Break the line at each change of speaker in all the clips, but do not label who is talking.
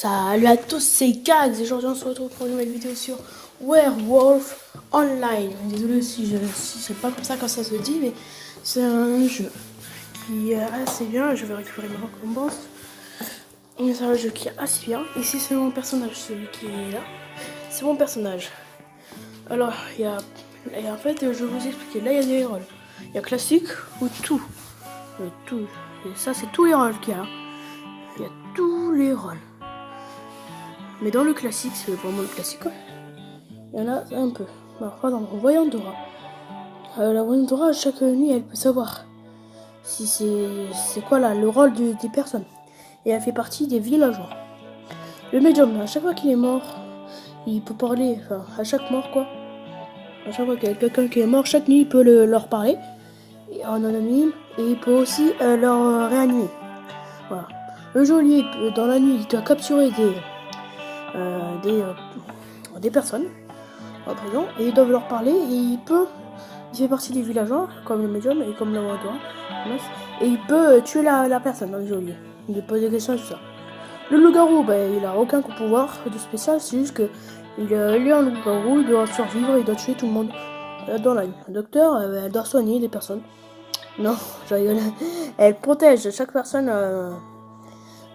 Salut à tous, c'est Gags et aujourd'hui on se retrouve pour une nouvelle vidéo sur Werewolf Online. Désolé si c'est pas comme ça quand ça se dit, mais c'est un jeu qui est assez bien. Je vais récupérer ma récompense. Mais c'est un jeu qui est assez bien. Ici c'est mon personnage, celui qui est là. C'est mon personnage. Alors, et en fait, je vais vous expliquer. Là, il y a des rôles. Il y a classique ou tout. Tout. Et ça, c'est tous les rôles qu'il y a. Il y a tous les rôles. Mais dans le classique, c'est vraiment le classique. Il y en a un peu. Alors, par exemple, Voyante Dora. La Voyante Dora, chaque nuit, elle peut savoir si c'est quoi là, le rôle des personnes. Et elle fait partie des villageois. Le médium, à chaque fois qu'il est mort, il peut parler, enfin, à chaque mort quoi. À chaque fois qu'il y a quelqu'un qui est mort, chaque nuit, il peut leur parler. Et en anonyme. Et il peut aussi leur réanimer. Voilà. Le geôlier, dans la nuit, il doit capturer des personnes en prison et ils doivent leur parler et il fait partie des villageois comme le médium et comme la Wardora et il peut tuer la personne dans le geôlier. Il lui pose des questions et tout ça. Le loup-garou, il a aucun pouvoir de spécial, c'est juste que il est un loup-garou, il doit survivre, il doit tuer tout le monde dans la nuit. Le docteur, elle doit soigner les personnes. Non, je rigole. Elle protège chaque personne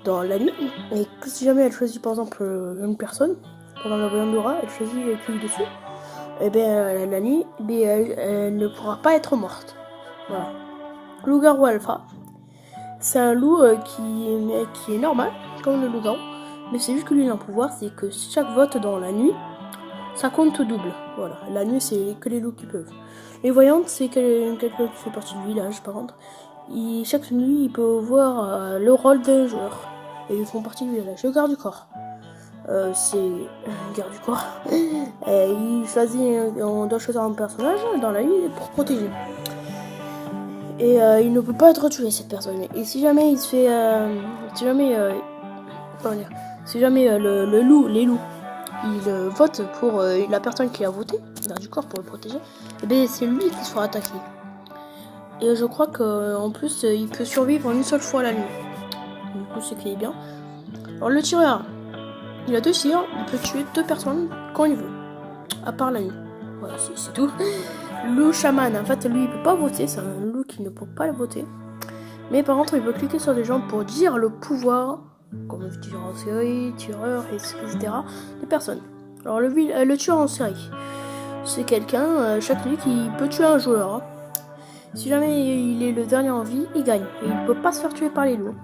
dans la nuit. Et si jamais elle choisit par exemple une personne, pendant la Voyante Dora, elle choisit et clique dessus, et bien la nuit, elle ne pourra pas être morte. Voilà. Loup-garou alpha, c'est un loup qui est normal, comme le loup-garou, mais c'est juste que lui il a un pouvoir, c'est que chaque vote dans la nuit, ça compte double. Voilà. La nuit, c'est que les loups qui peuvent. Les voyantes, c'est quelqu'un qui fait partie du village, par contre. Chaque nuit, il peut voir le rôle d'un joueur. Et ils font partie du village. Le garde du corps. C'est un garde du corps. On doit choisir un personnage dans la nuit pour protéger. Et il ne peut pas être tué, cette personne. Et si jamais il se fait... si jamais les loups, il vote pour la personne qui a voté, le garde du corps pour le protéger, et bien c'est lui qui sera attaqué. Et je crois qu'en plus, il peut survivre en une seule fois la nuit. Du coup, c'est qui est bien. Alors le tireur, il a 2 tirs, il peut tuer 2 personnes quand il veut, à part la nuit. Voilà, c'est tout. Le chaman, en fait, lui, il peut pas voter, c'est un loup qui ne peut pas le voter. Mais par contre, il peut cliquer sur des gens pour dire le pouvoir, comme le tueur en série, tireur, etc., des personnes. Alors le tueur en série, c'est quelqu'un, chaque nuit, qui peut tuer un joueur. Hein. Si jamais il est le dernier en vie, il gagne. Et il peut pas se faire tuer par les loups.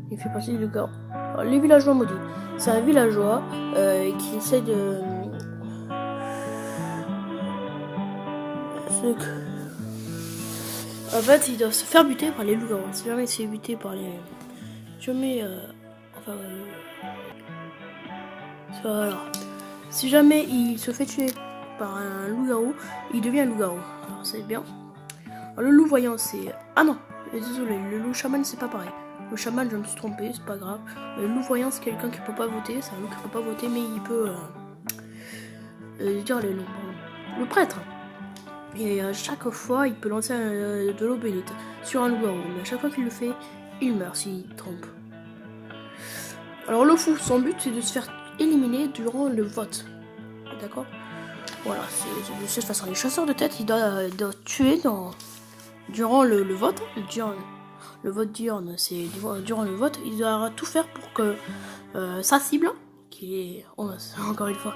Il fait partie du gars. Alors, les villageois maudits. C'est un villageois qui essaie de... En fait, il doit se faire buter par les loups-garous. Si jamais il se fait buter par les... Voilà. Si jamais il se fait tuer par un loup-garou, il devient loup-garou. Alors c'est bien. Alors, le loup voyant, c'est... Ah non, désolé, le loup chaman, c'est pas pareil. Le chaman, je me suis trompé, c'est pas grave. Le loup voyant, c'est quelqu'un qui peut pas voter. C'est un loup qui peut pas voter, mais il peut dire les noms. Le prêtre. Et chaque fois, il peut lancer de l'eau bénite sur un loup-garou. Mais à chaque fois qu'il le fait, il meurt s'il trompe. Alors le fou, son but, c'est de se faire éliminer durant le vote. D'accord ? Voilà, c'est de cette façon. Les chasseurs de tête, ils doivent tuer durant le vote. Le vote diurne, c'est durant le vote, il doit tout faire pour que sa cible, qui est, encore une fois,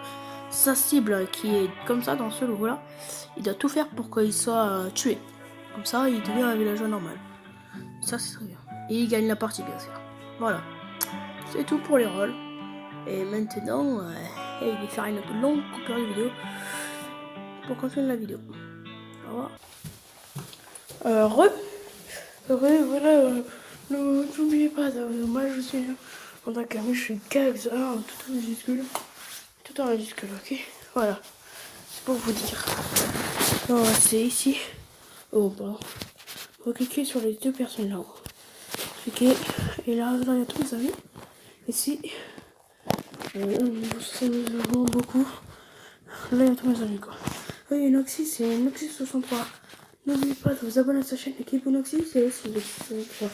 sa cible qui est comme ça dans ce logo-là, il doit tout faire pour qu'il soit tué. Comme ça, il devient un villageois normal. Ça, c'est très bien. Et il gagne la partie, bien sûr. Voilà. C'est tout pour les rôles. Et maintenant, je vais faire une longue coupure de vidéo pour continuer la vidéo. Au revoir. Voilà, n'oubliez pas, moi je suis en tant qu'ami, je suis Gags, tout en majuscule, ok, voilà, c'est pour vous dire. Non, c'est ici, vous cliquez sur les 2 personnes là, cliquez, et là, il y a tous mes amis, ici, ça nous avons beaucoup, là il y a tous mes amis quoi. Oui, Noxy, c'est Noxy 63. N'oubliez pas de vous abonner à sa chaîne Équipe Noxy, c'est aussi le 63.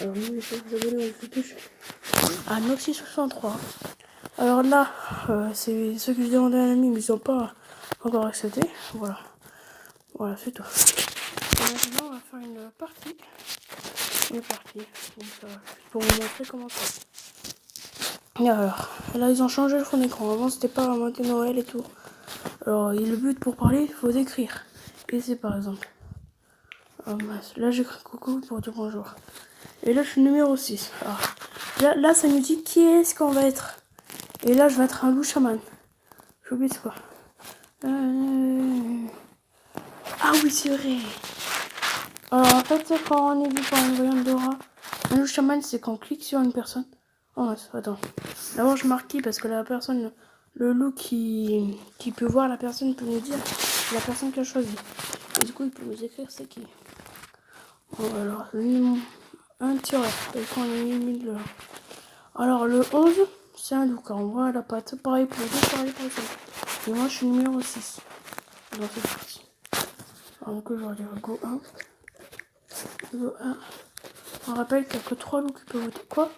Alors n'oubliez pas de vous abonner à cette chaîne. à Noxy 63. Alors là, c'est ceux que j'ai demandé à un ami, mais ils n'ont pas encore accepté. Voilà. Voilà, c'est tout. Et maintenant, on va faire une partie. Une partie. Donc, pour vous montrer comment ça. Et alors, là, ils ont changé le fond d'écran. Avant, c'était pas vraiment Noël et tout. Alors, le but pour parler, il faut écrire. Et c'est par exemple. Oh, là, j'écris coucou pour dire bonjour. Et là, je suis numéro 6. Alors, là, ça nous dit qui est-ce qu'on va être. Et là, je vais être un loup chaman. J'ai oublié de quoi. Ah oui, c'est vrai. Alors, en fait, quand on est vu par une voyante d'aura, un loup chaman, c'est quand on clique sur une personne. Oh, attends. D'abord, je marque qui parce que la personne, le loup qui peut voir la personne peut nous dire la personne qu'il a choisi. Et du coup, il peut nous écrire c'est qui. Bon, alors, un tireur. Et quand on est mis là. Alors, le 11, c'est un loup car on voit la patte. Pareil pour le 2, pareil pour le 5. Et moi, je suis numéro 6 dans cette partie. Alors, du coup, je vais dire go 1. Go 1. On rappelle qu'il n'y a que 3 loups qui peuvent voter. Quoi?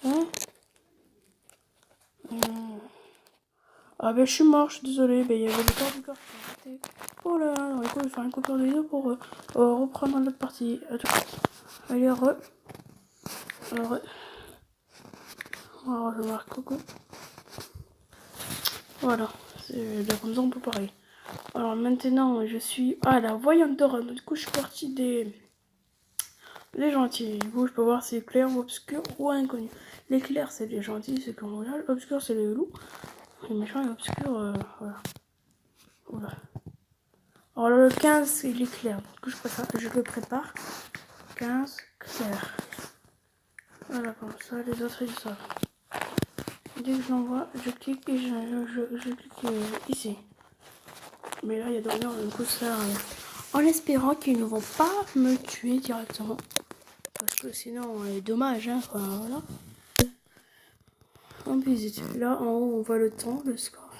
Hein? Ah ben je suis mort, je suis désolée, ben il y avait le corps du corps qui a arrêté. Oh là là, du coup je vais faire une coupure de vidéo pour reprendre notre partie. Allez, alors je marque coucou. Voilà, c'est bien comme ça on peut parler. Alors maintenant je suis à la voyante d'or, du coup je suis partie des gentils. Du coup je peux voir si c'est clair ou obscur ou inconnu. Les clairs c'est les gentils, c'est comme là, l'obscur c'est les loups. Les méchants et obscurs, voilà. Voilà. Alors le 15 il est clair, donc je le prépare. 15 clair. Voilà, comme ça les autres ils savent. Dès que je l'envoie, je clique et je clique ici. Mais là il y a d'ailleurs un coup ça en espérant qu'ils ne vont pas me tuer directement. Parce que sinon dommage hein, enfin, voilà. En plus là en haut on voit le temps, le score.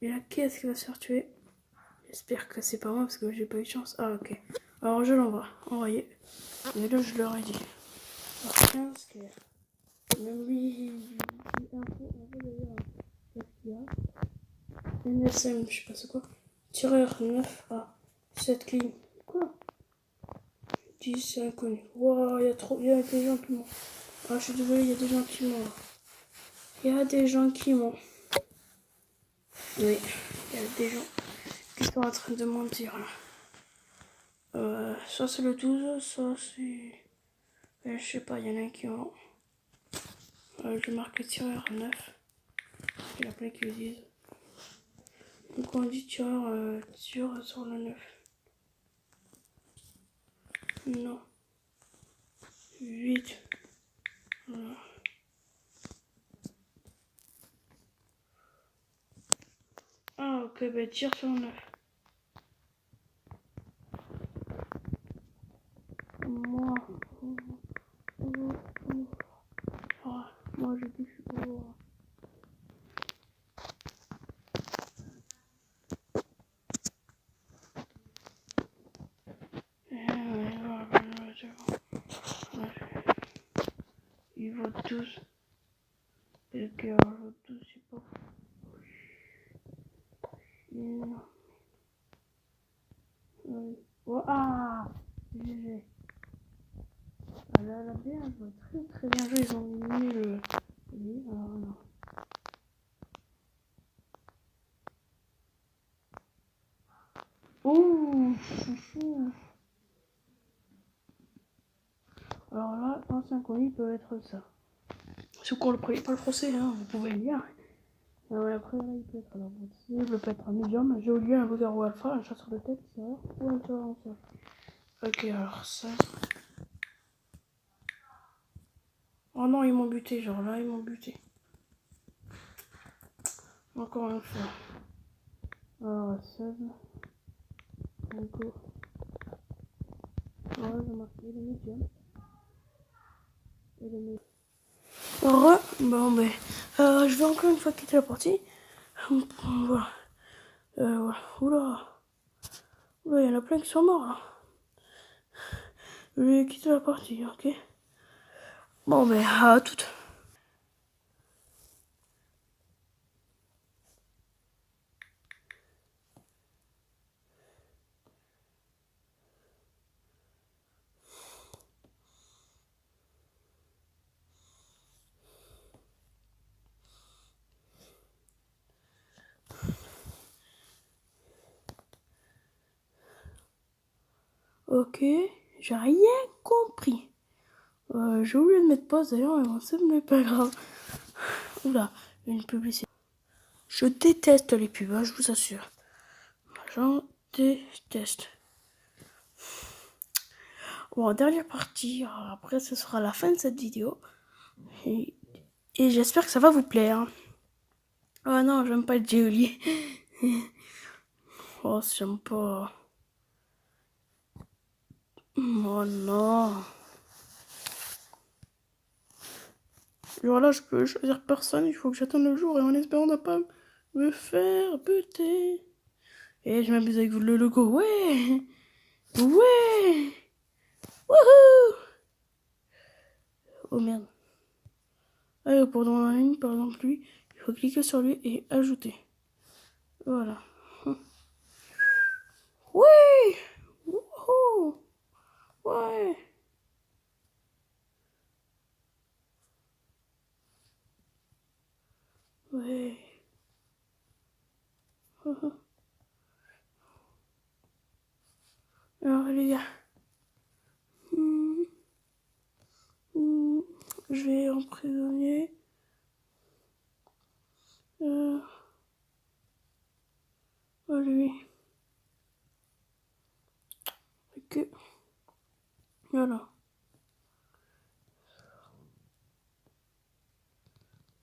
Et là qui est-ce qui va se faire tuer? J'espère que c'est pas moi parce que j'ai pas eu de chance. Ah ok. Alors je l'envoie. Envoyé. Et là je leur ai dit. Alors 15 clair. Même lui, un peu d'ailleurs. Qu'est-ce qu'il y a? NSM, je sais pas c'est quoi. Tireur 9A. 7 lignes. Quoi? 10, c'est inconnu. Wow, il y a des gens qui m'ont. Ah, je suis désolée, il y a des gens qui m'ont. Il y a des gens qui m'ont. Oui, il y a des gens qui sont en train de mentir là. Ça c'est le 12, ça c'est. Je sais pas, il y en a qui ont. Je marque le tireur 9. Il y en a plein qui le disent. Donc on dit tireur sur le 9. Non. 8. Voilà. Ah ok, bah tire sur le 9. Moi. Moi je dis que je suis pas loin. Ils votent tous. Et que ils votent tous, je sais pas. Non. Ah GG. Ah là, là, bien joué. Très très bien joué. Ils ont mis le. Oui, alors non. Ouh. Alors là, l'ancien colis peut être ça. Si vous ne prenez pas le français, hein, vous pouvez le lire. Après, là, il peut être alors, il peut être un médium, un géolien, un loup ou alpha, un chasseur de tête, tireur, ou un tireur en sol. Ok, alors ça. Oh non, ils m'ont buté, genre là, ils m'ont buté. Encore une fois. Alors, 16. Go. Ouais, j'ai marqué le médium. Et le médium. Bon, ben. Je vais encore une fois quitter la partie. Voilà. Voilà. Oula. Oula, il y en a plein qui sont morts là. Je vais quitter la partie, ok? Bon, ben, à toutes. Ok, j'ai rien compris. J'ai oublié de mettre pause d'ailleurs, mais bon, ça me pas grave. Oula, une publicité. Je déteste les pubs, hein, je vous assure. J'en déteste. Bon, dernière partie. Après, ce sera la fin de cette vidéo. Et, et j'espère que ça va vous plaire. Oh non, j'aime pas le geôlier. Oh, j'aime pas. Oh non. Genre là, je peux choisir personne. Il faut que j'attende le jour et en espérant ne pas me faire buter. Et je m'amuse avec le logo. Ouais. Ouais. Wouhou. Oh merde. Allez, pour dans la ligne, par exemple, lui, il faut cliquer sur lui et ajouter. Voilà. Oui. Wouhou. Ouais. Ouais. Alors les gars, je vais emprisonner lui. Ok, voilà.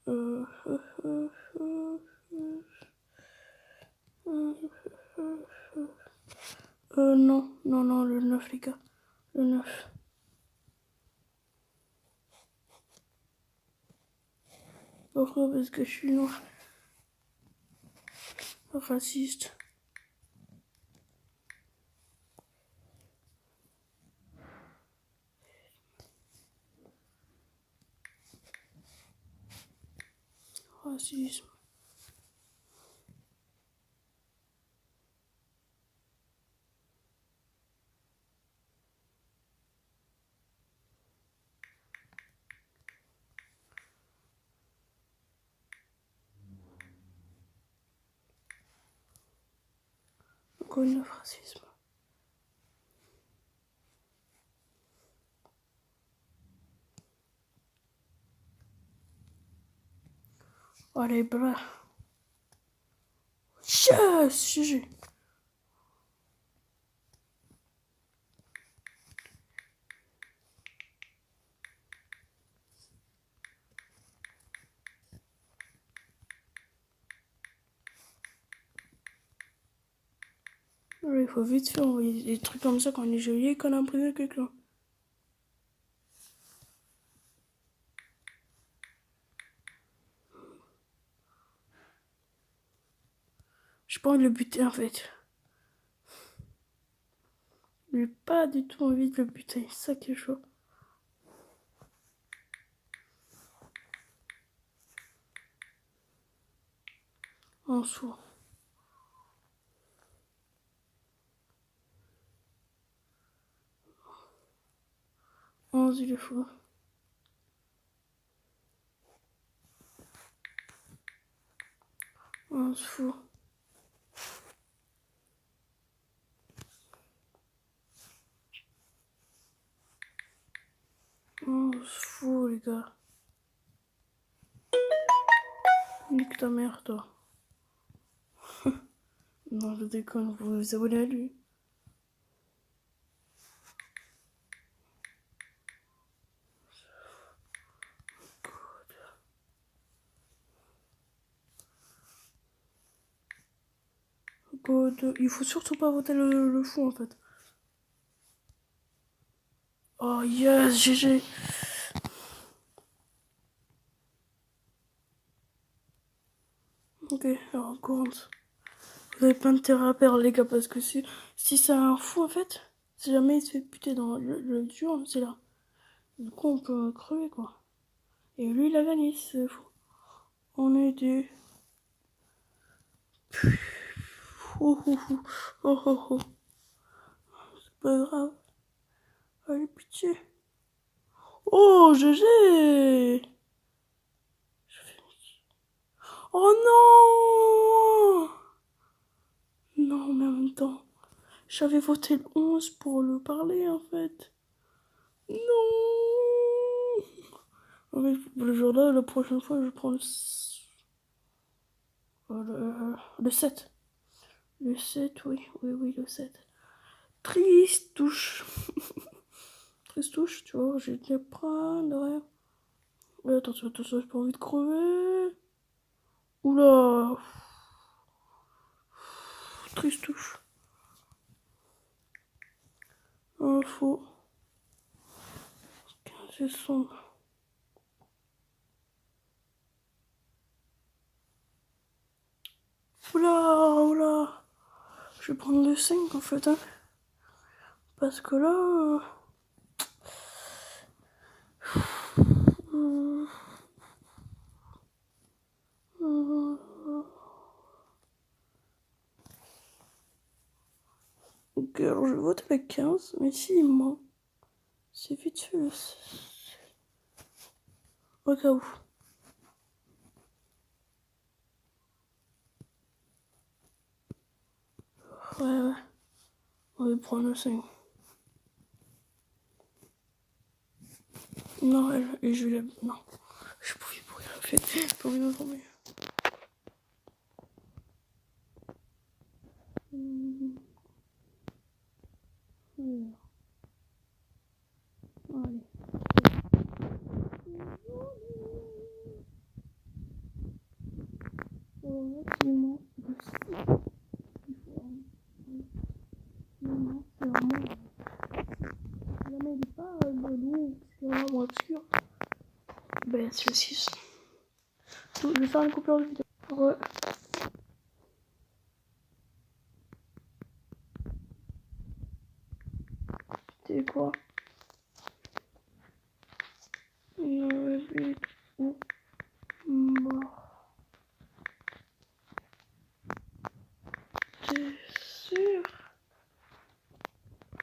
Euh, euh, euh, euh, non, non, non, le 9 les gars. Le 9. Pourquoi? Parce que je suis noir. Raciste. Racisme. Encore une fois, racisme. Oh les bras. Yes, GG. Il faut vite faire envoyer des trucs comme ça quand on est joli et qu'on a emprisonné quelqu'un. J'ai pas envie de le buter en fait. J'ai pas du tout envie de le buter, c'est ça qui est chaud. En soi. 11 il est fou. 11 fou. 11 fou les gars. Nique ta mère toi. Non je déconne, vous vous abonnez à lui. God. Il faut surtout pas voter le fou en fait. Oh yes, GG. Ok, alors compte. Vous avez pas intérêt à perdre les gars parce que si c'est un fou en fait, si jamais il se fait buter dans le dur, c'est là. Du coup, on peut crever, quoi. Et lui, il a gagné, c'est fou. On est des... Oh, oh, oh, oh, oh, oh. C'est pas grave. Allez, pitié. Oh, GG! Oh non! Non, mais en même temps, j'avais voté le 11 pour le parler, en fait. Non! Mais le jour-là, la prochaine fois, je prends le 7. Le 7, oui, oui, oui, le 7. Triste touche. Triste touche, tu vois, j'ai des prendre derrière. Attention, attention, j'ai pas envie de crever. Oula! Triste touche. Info. C'est sombre. Oula, oula. Je vais prendre le 5 en fait. Hein. Parce que là... Ok, alors je vais voter le 15, mais si il ment, c'est vite fait le 16. Au cas où. Ouais. On va prendre le 5. Non, et je vais la... Non. Je pouvais pour rien en fait. Pour rien dormir. Allez. Alors là, finalement, c'est vraiment... Jamais il n'est pas lourd, c'est vraiment obscur. Ben, c'est le 6. Je vais faire une coupure de vidéo. Ouais. C'est quoi? Mort. T'es sûr?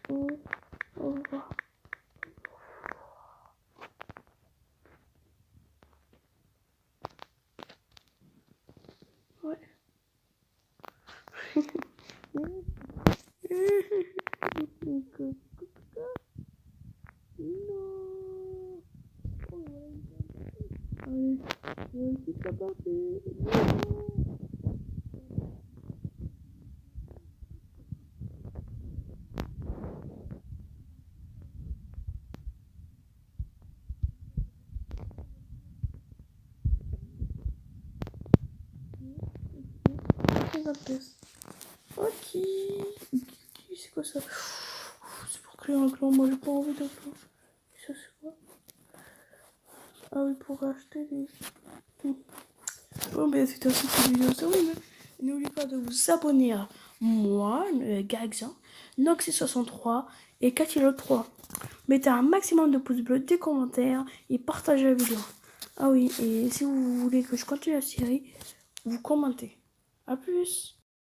Au revoir. Ouais. Non. Allez, c'est pas parti. Ok. C'est quoi ça? C'est pour créer un clan. Moi j'ai pas envie d'un clan. Ça c'est quoi? Ah oui, pour acheter des... Bon ben c'était aussi cette vidéo sur lui. N'oubliez pas de vous abonner à moi, Gagzan, Noxy63 et Catilo3. Mettez un maximum de pouces bleus, des commentaires et partagez la vidéo. Ah oui, et si vous voulez que je continue la série, vous commentez. A plus.